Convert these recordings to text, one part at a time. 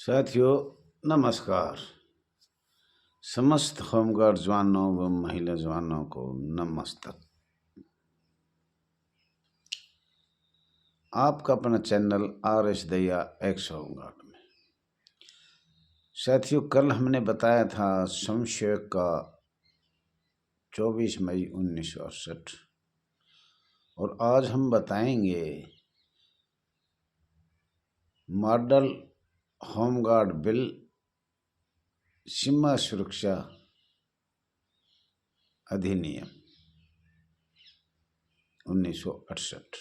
साथियों नमस्कार। समस्त होमगार्ड जवानों व महिला जवानों को नमस्कार। आपका अपना चैनल RS दया एक्स होमगार्ड में। साथियों, कल हमने बताया था संशय का 24 मई 1968 और आज हम बताएंगे मॉडल होमगार्ड बिल सीमा सुरक्षा अधिनियम 1968।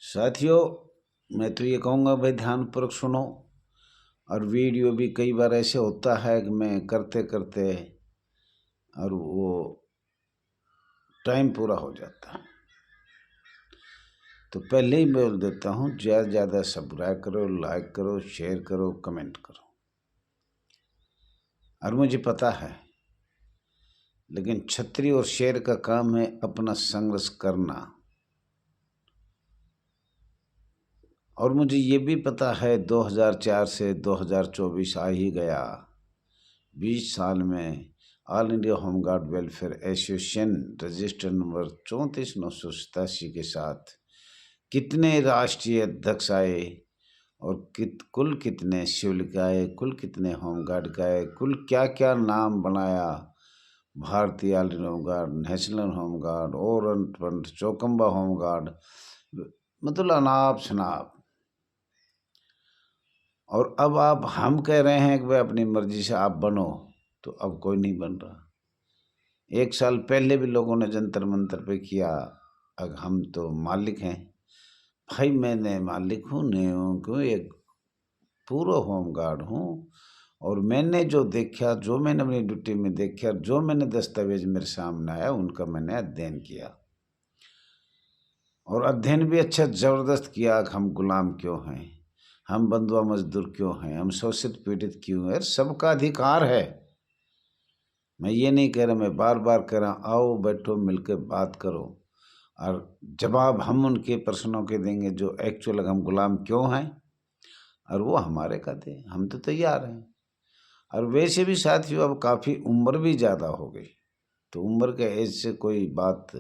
साथियों, मैं तो ये कहूँगा भाई ध्यानपूर्वक सुनो। और वीडियो भी कई बार ऐसे होता है कि मैं करते करते और वो टाइम पूरा हो जाता है, तो पहले ही बोल देता हूँ, ज़्यादा से ज़्यादा सब्सक्राइब करो, लाइक करो, शेयर करो, कमेंट करो। और मुझे पता है, लेकिन छतरी और शेर का काम है अपना संघर्ष करना। और मुझे ये भी पता है 2004 से 2024 आ ही गया। 20 साल में all India home guard welfare association register number 34,987 के साथ कितने राष्ट्रीय अध्यक्ष आए और कुल कितने सिविल के आए, कुल कितने होमगार्ड के आए, कुल क्या क्या नाम बनाया। भारतीय all India home guard, national home guard, और चौकम्बा होमगार्ड, मतलब अनाप शनाप। और अब आप हम कह रहे हैं कि भाई अपनी मर्जी से आप बनो, तो अब कोई नहीं बन रहा। 1 साल पहले भी लोगों ने जंतर मंतर पे किया, अब हम तो मालिक हैं। भाई मैं मालिक हूँ, नहीं हूँ, क्यों एक पूरा होमगार्ड हूँ। और मैंने जो देखा, जो मैंने अपनी ड्यूटी में देखा, जो मैंने दस्तावेज मेरे सामने आया, उनका मैंने अध्ययन किया। और अध्ययन भी अच्छा ज़बरदस्त किया कि हम गुलाम क्यों हैं, हम बंधुआ मजदूर क्यों हैं, हम शोषित पीड़ित क्यों हैं। सबका अधिकार है। मैं ये नहीं कह रहा, मैं बार बार कह रहा, आओ बैठो मिलकर बात करो और जवाब हम उनके प्रश्नों के देंगे जो एक्चुअल हम गुलाम क्यों हैं, और वो हमारे का दें। हम तो तैयार हैं। और वैसे भी साथियों, अब काफ़ी उम्र भी ज़्यादा हो गई, तो उम्र के एज से कोई बात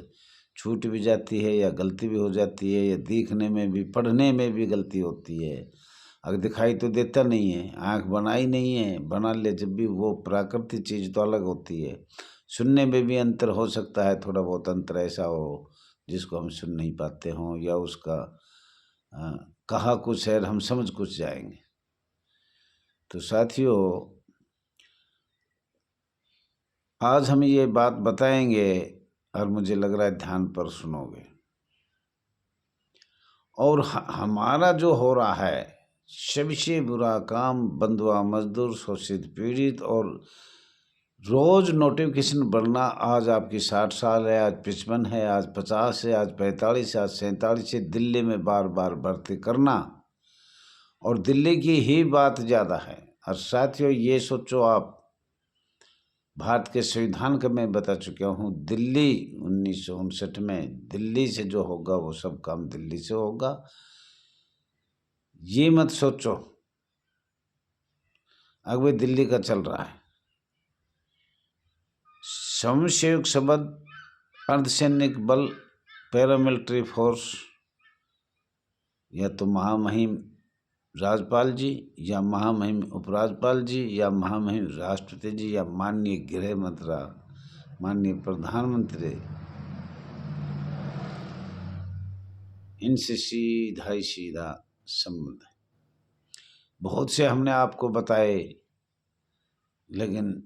छूट भी जाती है या गलती भी हो जाती है, या दिखने में भी, पढ़ने में भी गलती होती है। अगर दिखाई तो देता नहीं है, आँख बनाई नहीं है, बना ले जब भी, वो प्राकृतिक चीज़ तो अलग होती है। सुनने में भी अंतर हो सकता है, थोड़ा बहुत अंतर ऐसा हो जिसको हम सुन नहीं पाते हों, या उसका कहा कुछ है हम समझ कुछ जाएंगे। तो साथियों, आज हम ये बात बताएंगे और मुझे लग रहा है ध्यान पर सुनोगे। और हमारा जो हो रहा है सबसे बुरा काम, बंधुआ मजदूर, शोषित पीड़ित, और रोज नोटिफिकेशन बढ़ना। आज आपकी 60 साल है, आज 55 है, आज 50 है, आज 45 है, आज 47 है। दिल्ली में बार बार भर्ती करना, और दिल्ली की ही बात ज़्यादा है। और साथियों, ये सोचो आप, भारत के संविधान का मैं बता चुका हूँ, दिल्ली 1959 में दिल्ली से जो होगा वो सब काम दिल्ली से होगा। ये मत सोचो अगर दिल्ली का चल रहा है। स्वयंसेवक संबंध, अर्धसैनिक बल, पैरामिलिट्री फोर्स, या तो महामहिम राज्यपाल जी, या महामहिम उपराज्यपाल जी, या महामहिम राष्ट्रपति जी, या माननीय गृह मंत्री, माननीय प्रधानमंत्री, इनसे सीधा ही सीधा संबंध है। बहुत से हमने आपको बताए, लेकिन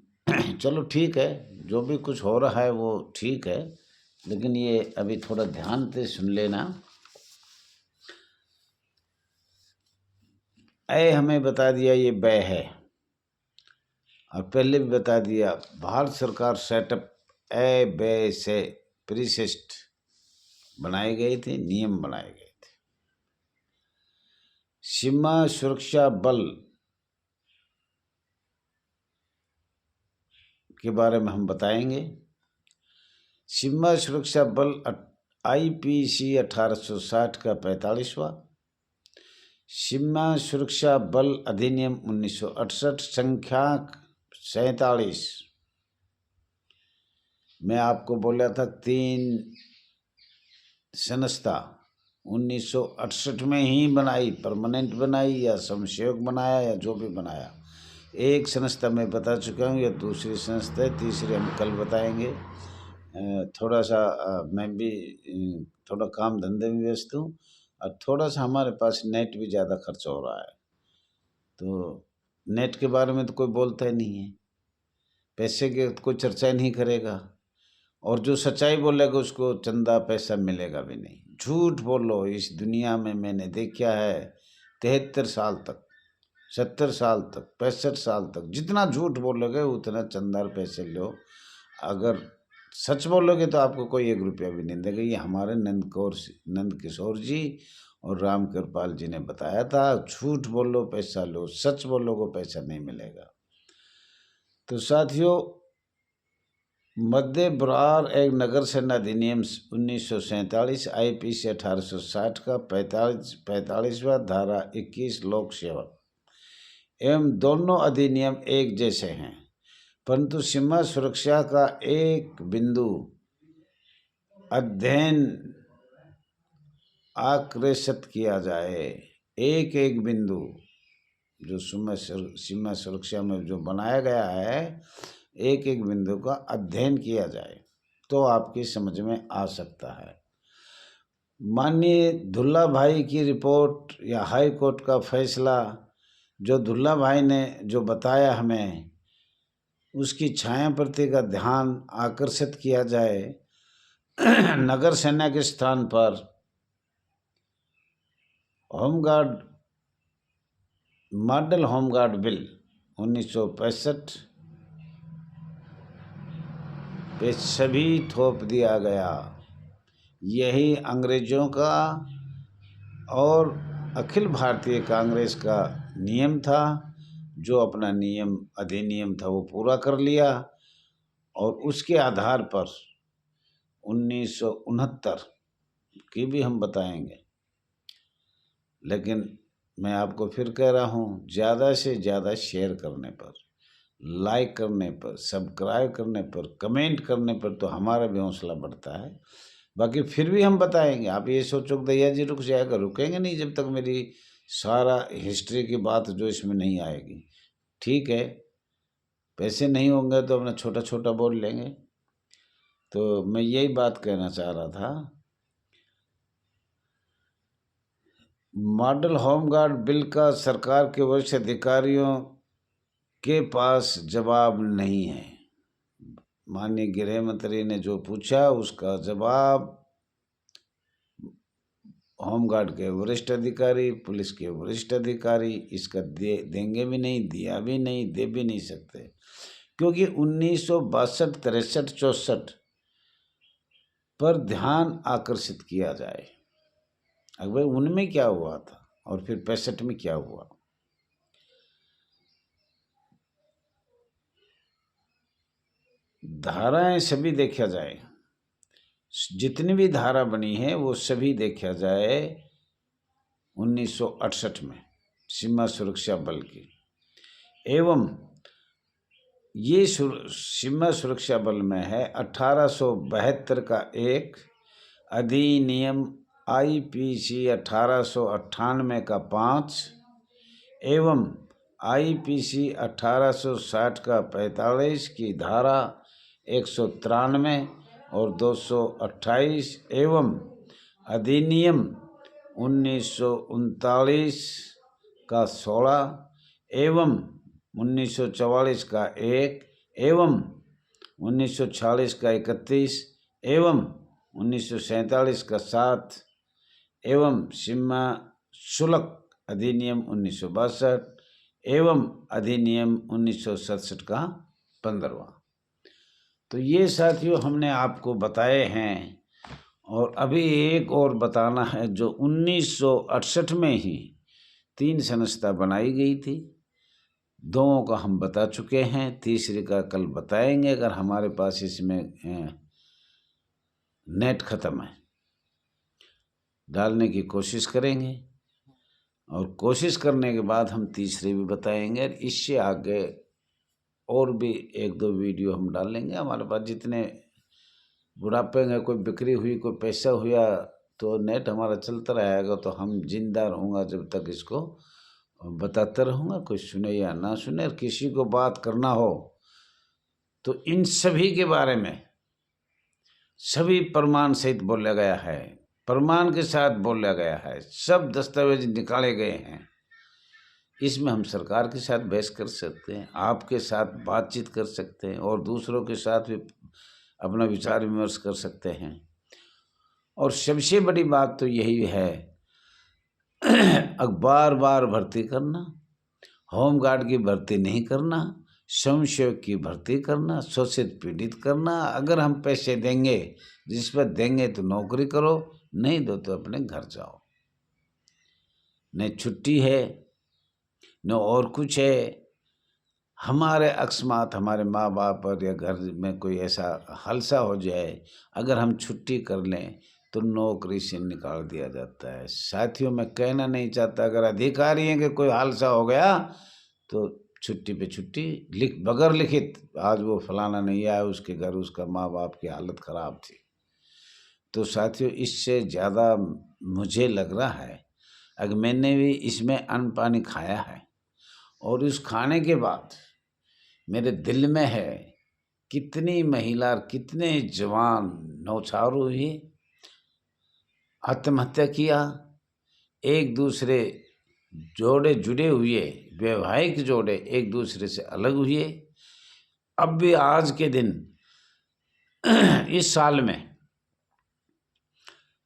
चलो ठीक है, जो भी कुछ हो रहा है वो ठीक है, लेकिन ये अभी थोड़ा ध्यान से सुन लेना। ए हमें बता दिया ये बै है, और पहले भी बता दिया, भारत सरकार सेटअप ए बै से प्रीसिस्ट बनाए गए थे, नियम बनाए गए थे। सीमा सुरक्षा बल के बारे में हम बताएंगे। सीमा सुरक्षा बल IPC 1860 का 45वां, सीमा सुरक्षा बल अधिनियम 1968 संख्या 47। मैं आपको बोला था 3 संस्था 1968 में ही बनाई, परमानेंट बनाई या संक्षेप बनाया या जो भी बनाया। एक संस्था मैं बता चुका हूँ, या दूसरी संस्था है, तीसरी हम कल बताएंगे। थोड़ा सा मैं भी थोड़ा काम धंधे में व्यस्त हूँ, और थोड़ा सा हमारे पास नेट भी ज़्यादा खर्च हो रहा है, तो नेट के बारे में तो कोई बोलता ही नहीं है, पैसे की कोई चर्चा ही नहीं करेगा, और जो सच्चाई बोलेगा उसको चंदा पैसा मिलेगा भी नहीं। झूठ बोलो इस दुनिया में मैंने देखा है 73 साल तक, 70 साल तक, 65 साल तक, जितना झूठ बोलोगे उतना चंदा और पैसे लो। अगर सच बोलोगे तो आपको कोई 1 रुपया भी नहीं देगा। ये हमारे नंद किशोर जी और राम कृपाल जी ने बताया था, झूठ बोलो पैसा लो, सच बोलोगे पैसा नहीं मिलेगा। तो साथियों, मध्य बरार एक नगर सेना अधिनियम 1947 IPC 1860 का 45वां धारा 21 लोक सेवक एवं दोनों अधिनियम एक जैसे हैं, परंतु सीमा सुरक्षा का एक बिंदु अध्ययन आकृष्ट किया जाए। एक बिंदु जो सीमा सुरक्षा में जो बनाया गया है, एक बिंदु का अध्ययन किया जाए तो आपकी समझ में आ सकता है। माननीय दुल्ला भाई की रिपोर्ट या हाई कोर्ट का फैसला, जो दुल्ला भाई ने जो बताया हमें, उसकी छाया प्रति का ध्यान आकर्षित किया जाए। नगर सेना के स्थान पर होमगार्ड, मॉडल होमगार्ड बिल 1965 पे सभी थोप दिया गया। यही अंग्रेजों का और अखिल भारतीय कांग्रेस का नियम था, जो अपना नियम अधिनियम था वो पूरा कर लिया, और उसके आधार पर 1969 की भी हम बताएंगे। लेकिन मैं आपको फिर कह रहा हूँ, ज़्यादा से ज़्यादा शेयर करने पर, लाइक करने पर, सब्सक्राइब करने पर, कमेंट करने पर तो हमारा भी हौसला बढ़ता है। बाकी फिर भी हम बताएंगे। आप ये सोचो कि दैया जी रुक जाएगा, रुकेंगे नहीं जब तक मेरी सारा हिस्ट्री की बात जो इसमें नहीं आएगी। ठीक है, पैसे नहीं होंगे तो अपना छोटा छोटा बोल लेंगे। तो मैं यही बात कहना चाह रहा था। मॉडल होमगार्ड बिल का सरकार के वरिष्ठ अधिकारियों के पास जवाब नहीं है। माननीय गृह मंत्री ने जो पूछा उसका जवाब होमगार्ड के वरिष्ठ अधिकारी, पुलिस के वरिष्ठ अधिकारी इसका देंगे भी नहीं, दिया भी नहीं, दे भी नहीं सकते, क्योंकि 1962, 63, 64 पर ध्यान आकर्षित किया जाए। अब भाई उनमें क्या हुआ था और फिर 65 में क्या हुआ। धाराएं सभी देखा जाए, जितनी भी धारा बनी है वो सभी देखा जाए 1968 में सीमा सुरक्षा बल की। एवं ये सीमा सुरक्षा बल में है 1872 का एक अधिनियम IPC 1898 का 5 एवं IPC 1860 का 45 की धारा 193 और 228 एवं अधिनियम 1939 का 16 एवं 1944 का 1 एवं 1946 का 31 एवं 1947 का 7 एवं सीमा शुल्क अधिनियम 1962 एवं अधिनियम 1967 का 15वां। तो ये साथियों हमने आपको बताए हैं, और अभी एक और बताना है जो 1968 में ही 3 संस्था बनाई गई थी। 2 का हम बता चुके हैं, तीसरे का कल बताएंगे अगर हमारे पास इसमें नेट ख़त्म है, डालने की कोशिश करेंगे। और कोशिश करने के बाद हम तीसरे भी बताएंगे। और इससे आगे और भी 1-2 वीडियो हम डालेंगे। हमारे पास जितने बुढ़ापे में कोई बिक्री हुई, कोई पैसा हुआ, तो नेट हमारा चलता रहेगा। तो हम जिंदा रहूँगा जब तक इसको बताता रहूँगा, कोई सुने या ना सुने। और किसी को बात करना हो तो इन सभी के बारे में सभी प्रमाण सहित बोला गया है, प्रमाण के साथ बोला गया है, सब दस्तावेज निकाले गए हैं। इसमें हम सरकार के साथ बहस कर सकते हैं, आपके साथ बातचीत कर सकते हैं, और दूसरों के साथ भी अपना विचार विमर्श कर सकते हैं। और सबसे बड़ी बात तो यही है, बार बार भर्ती करना, होमगार्ड की भर्ती नहीं करना, स्वयंसेवक की भर्ती करना, शोषित पीड़ित करना। अगर हम पैसे देंगे, रिश्वत देंगे तो नौकरी करो, नहीं दो तो अपने घर जाओ। न छुट्टी है न और कुछ है। हमारे अकस्मात हमारे माँ बाप पर या घर में कोई ऐसा हादसा हो जाए, अगर हम छुट्टी कर लें तो नौकरी से निकाल दिया जाता है। साथियों, मैं कहना नहीं चाहता, अगर अधिकारी हैं कि कोई हादसा हो गया तो छुट्टी पे छुट्टी बगैर लिखित, आज वो फलाना नहीं आया, उसके घर उसका माँ बाप की हालत ख़राब थी। तो साथियों, इससे ज़्यादा मुझे लग रहा है, अगर मैंने भी इसमें अन्न पानी खाया है, और उस खाने के बाद मेरे दिल में है, कितनी महिला, कितने जवान नौछावर हुए, आत्महत्या किया, एक दूसरे जोड़े जुड़े हुए, वैवाहिक जोड़े एक दूसरे से अलग हुए। अब भी आज के दिन इस साल में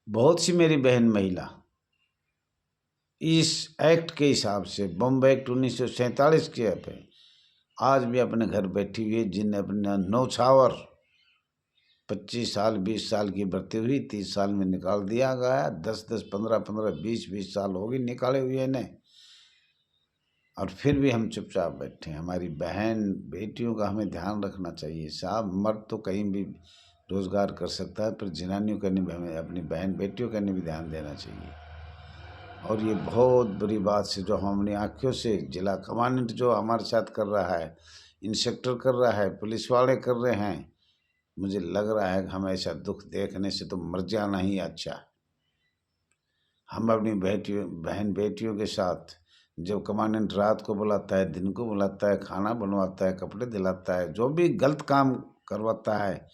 बहुत सी मेरी बहन महिला इस एक्ट के हिसाब से, बॉम्बे एक्ट 1947 के पे आज भी अपने घर बैठी हुई है, जिन्हें अपने नौछावर 25 साल 20 साल की भर्ती हुई, 30 साल में निकाल दिया गया, 10-10 15-15 20-20 साल हो गई निकाले हुए इन्हें, और फिर भी हम चुपचाप बैठे हैं। हमारी बहन बेटियों का हमें ध्यान रखना चाहिए साहब। मर्द तो कहीं भी रोज़गार कर सकता है, पर जनानियों का भी, हमें अपनी बहन बेटियों का भी ध्यान देना चाहिए। और ये बहुत बड़ी बात से जो हम अपनी आँखों से, जिला कमांडेंट जो हमारे साथ कर रहा है, इंस्पेक्टर कर रहा है, पुलिस वाले कर रहे हैं, मुझे लग रहा है कि हम ऐसा दुख देखने से तो मर जाना ही अच्छा। हम अपनी बहन बेटियों के साथ, जब कमांडेंट रात को बुलाता है, दिन को बुलाता है, खाना बनवाता है, कपड़े दिलाता है, जो भी गलत काम करवाता है,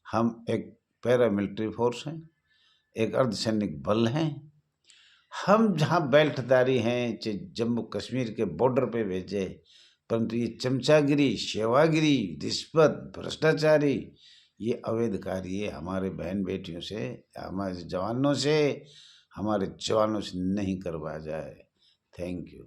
हम एक पैरामिलिट्री फोर्स हैं, एक अर्धसैनिक बल हैं। हम जहाँ बेल्टधारी हैं, चाहे जम्मू कश्मीर के बॉर्डर पे भेजे, परंतु ये चमचागिरी, सेवागिरी, रिश्वत, भ्रष्टाचारी, ये अवैध कार्य हमारे बहन बेटियों से, हमारे जवानों से, हमारे जवानों से नहीं करवाया जाए। Thank you.